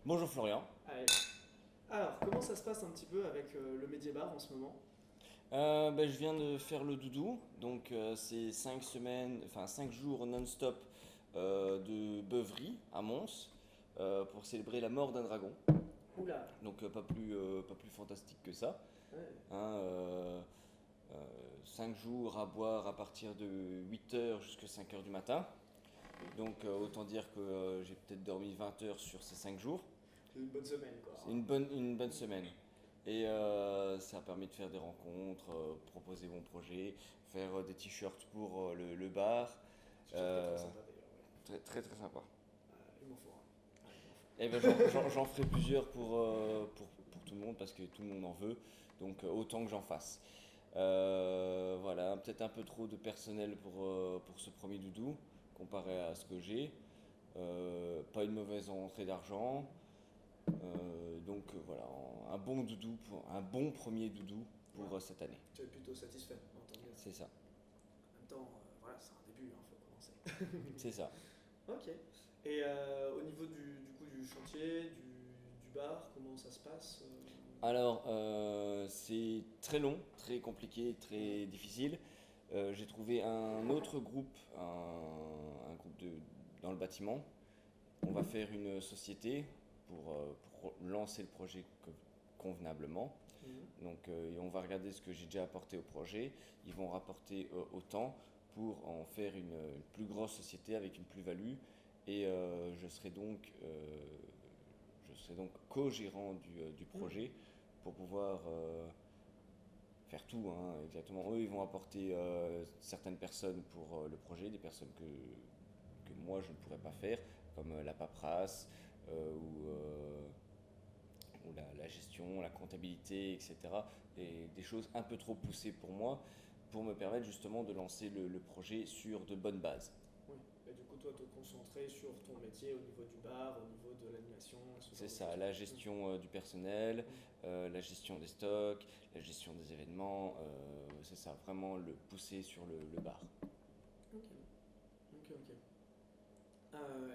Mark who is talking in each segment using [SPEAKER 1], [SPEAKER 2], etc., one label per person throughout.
[SPEAKER 1] Bonjour Florian.
[SPEAKER 2] Allez. Alors, comment ça se passe un petit peu avec le Médié Bar en ce moment?
[SPEAKER 1] Je viens de faire le doudou, donc c'est 5 semaines, enfin 5 jours non-stop de beuverie à Mons pour célébrer la mort d'un dragon.
[SPEAKER 2] Oula.
[SPEAKER 1] Donc pas plus fantastique que ça.
[SPEAKER 2] Ouais.
[SPEAKER 1] Hein, 5 jours à boire à partir de 8 heures jusqu'à 5 heures du matin. Donc autant dire que j'ai peut-être dormi 20 heures sur ces 5 jours.
[SPEAKER 2] C'est une bonne semaine, quoi.
[SPEAKER 1] C'est une bonne semaine. Et ça a permis de faire des rencontres, proposer mon projet, faire des t-shirts pour le bar.
[SPEAKER 2] T-shirt qui est trop
[SPEAKER 1] Euh,
[SPEAKER 2] sympa d'ailleurs. Ouais.
[SPEAKER 1] très sympa.
[SPEAKER 2] Il m'en faut un. Ouais, il m'en faut.
[SPEAKER 1] Et ben j'en ferai plusieurs pour tout le monde parce que tout le monde en veut. Donc autant que j'en fasse. Voilà, peut-être un peu trop de personnel pour ce premier doudou comparé à ce que j'ai. Pas une mauvaise entrée d'argent. Voilà, un bon doudou, un bon premier doudou
[SPEAKER 2] Ouais.
[SPEAKER 1] pour cette année.
[SPEAKER 2] Tu es plutôt satisfait, bon, tant mieux.
[SPEAKER 1] C'est ça,
[SPEAKER 2] En même temps, voilà, c'est un début, il faut commencer.
[SPEAKER 1] c'est ça.
[SPEAKER 2] Ok. Et au niveau du coup, du chantier, du bar, comment ça se passe
[SPEAKER 1] Alors, c'est très long, très compliqué, très difficile. J'ai trouvé un autre groupe, un groupe dans le bâtiment. On va faire une société pour lancer le projet convenablement.
[SPEAKER 2] Mhm.
[SPEAKER 1] Donc, et on va regarder ce que j'ai déjà apporté au projet. Ils vont rapporter autant pour en faire une plus grosse société avec une plus-value. Et je serai donc co-gérant du
[SPEAKER 2] Mhm.
[SPEAKER 1] projet pour pouvoir faire tout, hein, exactement. Eux, ils vont apporter certaines personnes pour le projet, des personnes que moi je ne pourrais pas faire, comme la paperasse ou la gestion, la comptabilité, etc. Et des choses un peu trop poussées pour moi, pour me permettre justement de lancer le projet sur de bonnes bases.
[SPEAKER 2] Oui. Et du coup, toi, te concentrer sur ton métier au niveau du bar, au niveau de l'animation, ce
[SPEAKER 1] C'est
[SPEAKER 2] genre de
[SPEAKER 1] ça,
[SPEAKER 2] choses.
[SPEAKER 1] la gestion du personnel,
[SPEAKER 2] Mhm.
[SPEAKER 1] la gestion des stocks, la gestion des événements, c'est ça, vraiment le pousser sur le bar.
[SPEAKER 2] Ok, ok.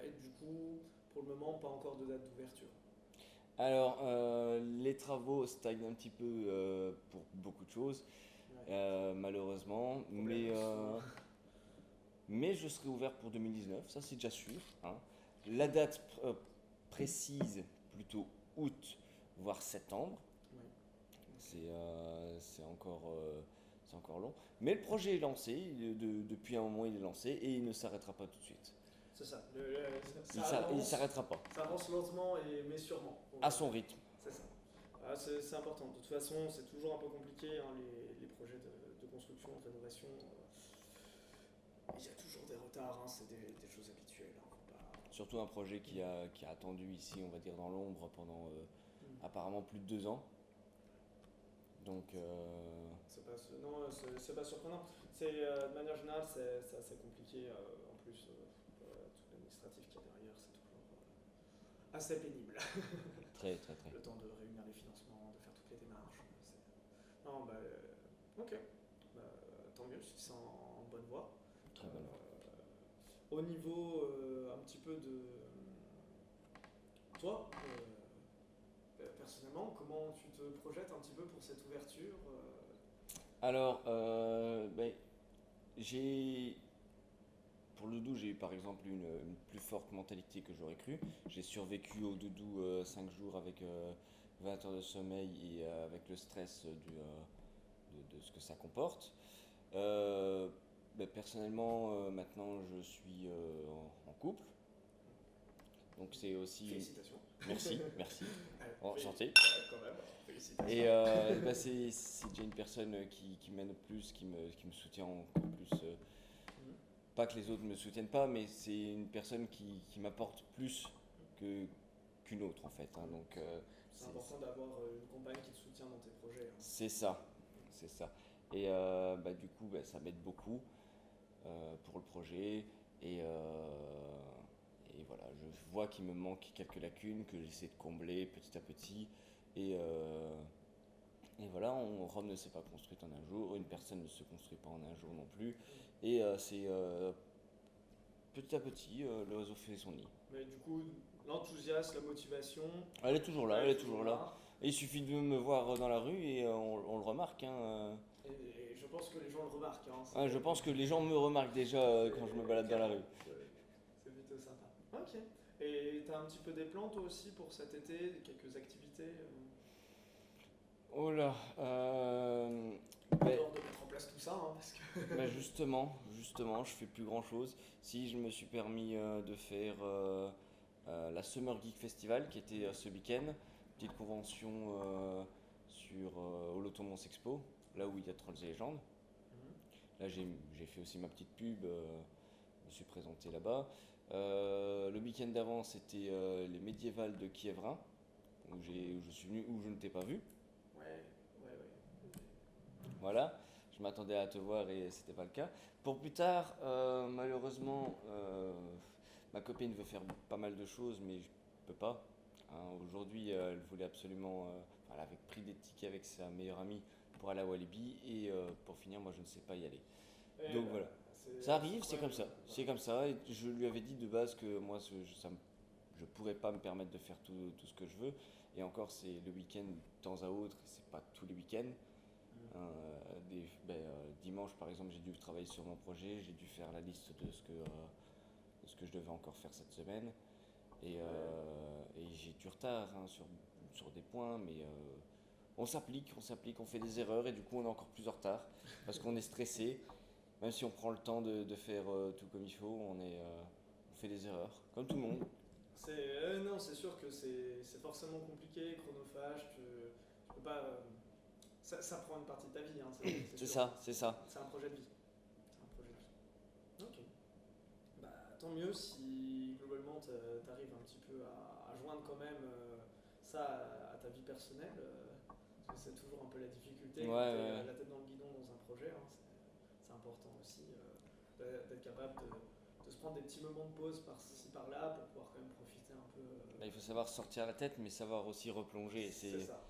[SPEAKER 2] Et du coup, pour le moment, pas encore de date d'ouverture.
[SPEAKER 1] Alors, les travaux stagnent un petit peu pour beaucoup de choses,
[SPEAKER 2] Ouais.
[SPEAKER 1] malheureusement,
[SPEAKER 2] Problème souvent.
[SPEAKER 1] mais je serai ouvert pour 2019, ça c'est déjà sûr, hein. La date précise, plutôt août, voire septembre,
[SPEAKER 2] Ouais. Ok.
[SPEAKER 1] c'est encore long. Mais le projet est lancé, depuis un moment il est lancé et il ne s'arrêtera pas tout de suite.
[SPEAKER 2] C'est ça.
[SPEAKER 1] Il s'arrêtera pas,
[SPEAKER 2] Ça avance lentement mais sûrement, on
[SPEAKER 1] à
[SPEAKER 2] va
[SPEAKER 1] son
[SPEAKER 2] dire.
[SPEAKER 1] rythme.
[SPEAKER 2] C'est ça. Ah, c'est important. De toute façon, c'est toujours un peu compliqué, hein, les projets de construction, de rénovation. Il y a toujours des retards, hein, c'est des choses habituelles, hein, faut pas...
[SPEAKER 1] Surtout un projet qui a attendu ici, on va dire dans l'ombre pendant
[SPEAKER 2] Hmm.
[SPEAKER 1] apparemment plus de 2 ans. Donc,
[SPEAKER 2] Non, c'est pas surprenant. De manière générale, c'est assez compliqué. En plus, tout l'administratif qu'il y a derrière, c'est toujours assez pénible.
[SPEAKER 1] très.
[SPEAKER 2] Le temps de réunir les financements, de faire toutes les démarches. Non, bah, ok. Bah, tant mieux si c'est en bonne voie.
[SPEAKER 1] Très bonne voie.
[SPEAKER 2] Au niveau un petit peu de toi, personnellement, comment tu te projettes un petit peu pour cette ouverture
[SPEAKER 1] Alors, j'ai pour le doudou, j'ai eu par exemple une plus forte mentalité que j'aurais cru. J'ai survécu au doudou 5 jours avec 20 heures de sommeil et avec le stress de ce que ça comporte. Euh, Personnellement, maintenant, je suis en couple. Donc c'est aussi...
[SPEAKER 2] Félicitations.
[SPEAKER 1] Merci. Enchanté.
[SPEAKER 2] Quand même,
[SPEAKER 1] Et
[SPEAKER 2] félicitations.
[SPEAKER 1] c'est déjà une personne qui m'aide plus, qui me soutient encore plus.
[SPEAKER 2] Mhm.
[SPEAKER 1] Pas que les autres ne me soutiennent pas, mais c'est une personne qui m'apporte plus que, qu'une autre en fait, hein. Donc
[SPEAKER 2] C'est
[SPEAKER 1] c'est
[SPEAKER 2] important d'avoir une compagne qui te soutient dans tes projets, hein.
[SPEAKER 1] c'est ça, c'est ça. Et du coup, ça m'aide beaucoup pour le projet. Et, euh, et voilà, je vois qu'il me manque quelques lacunes que j'essaie de combler petit à petit. Et, euh, et voilà, Rome ne s'est pas construite en un jour, une personne ne se construit pas en un jour non plus. Et c'est petit à petit, l'oiseau fait son nid.
[SPEAKER 2] Mais du coup, l'enthousiasme, la motivation,
[SPEAKER 1] Elle est toujours là,
[SPEAKER 2] elle
[SPEAKER 1] elle
[SPEAKER 2] est
[SPEAKER 1] est toujours
[SPEAKER 2] toujours
[SPEAKER 1] là.
[SPEAKER 2] là.
[SPEAKER 1] Et il suffit de me voir dans la rue et on le remarque, hein.
[SPEAKER 2] Et je pense que les gens le remarquent. Hein,
[SPEAKER 1] Ah, je pense que les gens me remarquent déjà quand je me balade dans la rue.
[SPEAKER 2] C'est plutôt sympa. Ok. Et t'as un petit peu des plans toi aussi pour cet été, quelques activités
[SPEAKER 1] Oh là,
[SPEAKER 2] en
[SPEAKER 1] ben,
[SPEAKER 2] dehors de mettre en place tout ça, hein, parce que.
[SPEAKER 1] ben justement, je fais plus grand chose. Si je me suis permis de faire la Summer Geek Festival qui était ce week-end, petite convention sur au Lotomons Expo, là où il y a Trolls et Légendes.
[SPEAKER 2] Mhm.
[SPEAKER 1] Là j'ai fait aussi ma petite pub, je me suis présenté là-bas. Le week-end d'avant c'était les médiévales de Kievrin, où je suis venu, où je ne t'ai pas vu.
[SPEAKER 2] Ouais, ouais.
[SPEAKER 1] Voilà, je m'attendais à te voir et c'était pas le cas. Pour plus tard, malheureusement, ma copine veut faire pas mal de choses, mais je peux pas. Hein. Aujourd'hui, elle voulait absolument. Enfin, elle avait pris des tickets avec sa meilleure amie pour aller à Walibi et pour finir, moi je ne sais pas y aller.
[SPEAKER 2] Et
[SPEAKER 1] Donc
[SPEAKER 2] bah,
[SPEAKER 1] voilà,
[SPEAKER 2] c'est
[SPEAKER 1] ça
[SPEAKER 2] c'est le
[SPEAKER 1] arrive, c'est
[SPEAKER 2] problème.
[SPEAKER 1] comme ça, c'est comme ça. Et je lui avais dit de base que moi, je pourrais pas me permettre de faire tout ce que je veux. Et encore, c'est le week-end de temps à autre, c'est pas tous les week-ends. Dimanche, par exemple, j'ai dû travailler sur mon projet, j'ai dû faire la liste de ce que je devais encore faire cette semaine. Et j'ai du retard hein, sur des points, mais on fait des erreurs et du coup on est encore plus en retard parce qu'on est stressé. Même si on prend le temps de faire tout comme il faut, on fait des erreurs, comme tout le monde.
[SPEAKER 2] Non, c'est sûr que c'est forcément compliqué, chronophage, tu peux pas. Ça prend une partie de ta vie, hein, c'est
[SPEAKER 1] C'est
[SPEAKER 2] sûr.
[SPEAKER 1] ça, c'est ça.
[SPEAKER 2] C'est un projet de vie. C'est un projet de vie. Ok. Bah, tant mieux si globalement t'arrives un petit peu à joindre quand même ça à ta vie personnelle. Parce que c'est toujours un peu la difficulté
[SPEAKER 1] Ouais,
[SPEAKER 2] quand
[SPEAKER 1] ouais,
[SPEAKER 2] t'es
[SPEAKER 1] ouais.
[SPEAKER 2] la tête dans le guidon dans un projet. Hein, c'est important aussi d'être capable de se prendre des petits moments de pause par-ci par-là pour pouvoir quand même profiter un peu.
[SPEAKER 1] Là, il faut savoir sortir la tête, mais savoir aussi replonger.
[SPEAKER 2] C'est ça.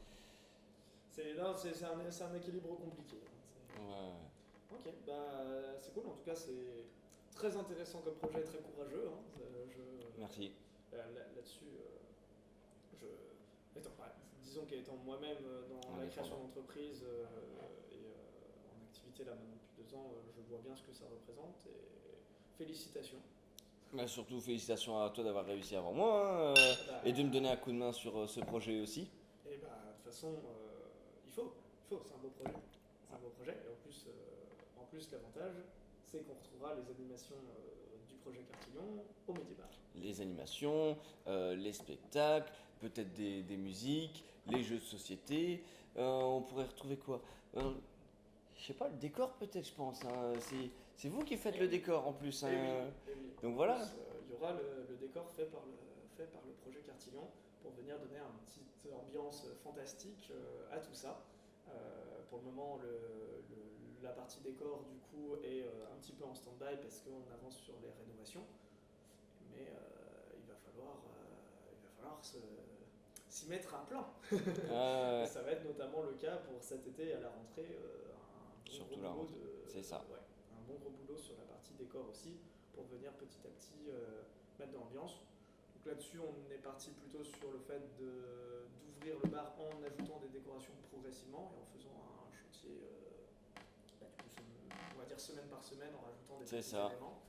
[SPEAKER 2] Non, c'est un équilibre compliqué. Hein,
[SPEAKER 1] Ouais,
[SPEAKER 2] ok, bah c'est cool. En tout cas, c'est très intéressant comme projet, très courageux. Hein.
[SPEAKER 1] merci.
[SPEAKER 2] Là-dessus, disons qu'étant moi-même dans la création
[SPEAKER 1] Indépendant.
[SPEAKER 2] d'entreprise et en activité là maintenant depuis 2 ans, je vois bien ce que ça représente et félicitations.
[SPEAKER 1] Bah, surtout, félicitations à toi d'avoir réussi avant moi hein, et de me donner un coup de main sur ce projet aussi.
[SPEAKER 2] Et bah de toute façon, c'est un beau projet. C'est un beau projet et en plus l'avantage, c'est qu'on retrouvera les animations du projet Cartillon au Médiébar.
[SPEAKER 1] Les animations, les spectacles, peut-être des musiques, les jeux de société. On pourrait retrouver quoi? Je sais pas, le décor peut-être, je pense. Hein. C'est vous qui faites le décor en plus.
[SPEAKER 2] Et
[SPEAKER 1] Hein.
[SPEAKER 2] oui, et oui.
[SPEAKER 1] Donc
[SPEAKER 2] En
[SPEAKER 1] voilà.
[SPEAKER 2] plus, il y aura le décor fait par le projet Cartillon pour venir donner une petite ambiance fantastique à tout ça. Pour le moment, la partie décor du coup est un petit peu en stand-by parce qu'on avance sur les rénovations. Mais il va falloir s'y mettre à plein. Et
[SPEAKER 1] Euh,
[SPEAKER 2] ça va être notamment le cas pour cet été à la rentrée.
[SPEAKER 1] Surtout la rentrée. C'est ça.
[SPEAKER 2] Ouais, un bon gros boulot sur la partie décor aussi pour venir petit à petit mettre de l'ambiance. Donc là-dessus, on est parti plutôt sur le fait d'ouvrir le bar en ajoutant des décorations progressivement et en faisant un chantier, on va dire semaine par semaine, en rajoutant des
[SPEAKER 1] C'est
[SPEAKER 2] petits
[SPEAKER 1] ça.
[SPEAKER 2] éléments.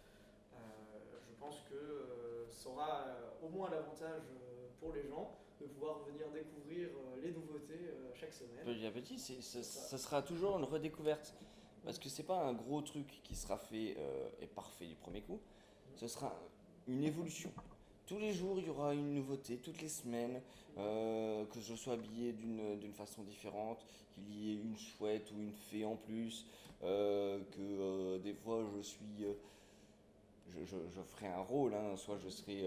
[SPEAKER 2] Je pense que ça aura au moins l'avantage pour les gens de pouvoir venir découvrir les nouveautés chaque semaine.
[SPEAKER 1] Petit à petit, ça sera toujours une redécouverte. Parce que c'est pas un gros truc qui sera fait et parfait du premier coup. Ce sera une évolution. Tous les jours, il y aura une nouveauté, toutes les semaines, que je sois habillé d'une façon différente, qu'il y ait une chouette ou une fée en plus, que des fois je ferai un rôle, hein, soit je serai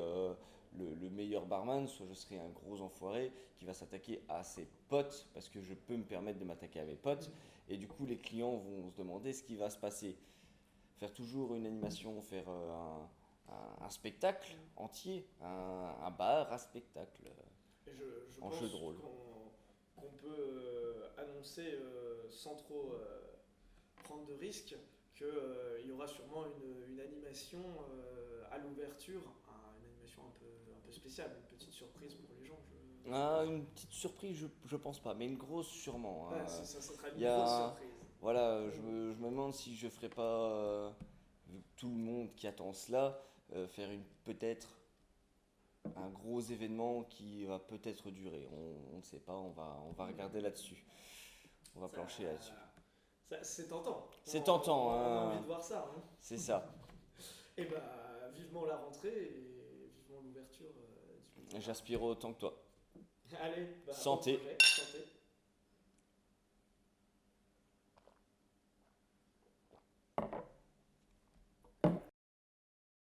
[SPEAKER 1] le meilleur barman, soit je serai un gros enfoiré qui va s'attaquer à ses potes, parce que je peux me permettre de m'attaquer à mes potes, et du coup les clients vont se demander ce qui va se passer. Faire toujours une animation, faire un spectacle entier, un bar à spectacle
[SPEAKER 2] Et je
[SPEAKER 1] en
[SPEAKER 2] pense
[SPEAKER 1] jeu de rôle.
[SPEAKER 2] qu'on peut annoncer sans trop prendre de risques qu'il y aura sûrement une animation à l'ouverture, une animation un peu peu spécial, une petite surprise pour les gens.
[SPEAKER 1] Ah, une petite surprise, je pense pas, mais une grosse sûrement.
[SPEAKER 2] Ouais, ça sera une
[SPEAKER 1] Il y a-
[SPEAKER 2] grosse surprise.
[SPEAKER 1] Voilà, je me demande si je ferais pas, vu que tout le monde qui attend cela, faire peut-être un gros événement qui va peut-être durer. On ne sait pas, on va regarder là-dessus. On va
[SPEAKER 2] Ça-
[SPEAKER 1] plancher là-dessus.
[SPEAKER 2] C'est tentant.
[SPEAKER 1] C'est tentant,
[SPEAKER 2] On a
[SPEAKER 1] hein.
[SPEAKER 2] envie de voir ça. Hein.
[SPEAKER 1] C'est ça.
[SPEAKER 2] Et bah, vivement la rentrée et vivement l'ouverture du.
[SPEAKER 1] J'aspire autant que toi.
[SPEAKER 2] Allez, bah,
[SPEAKER 1] Santé.
[SPEAKER 2] bon projet, santé.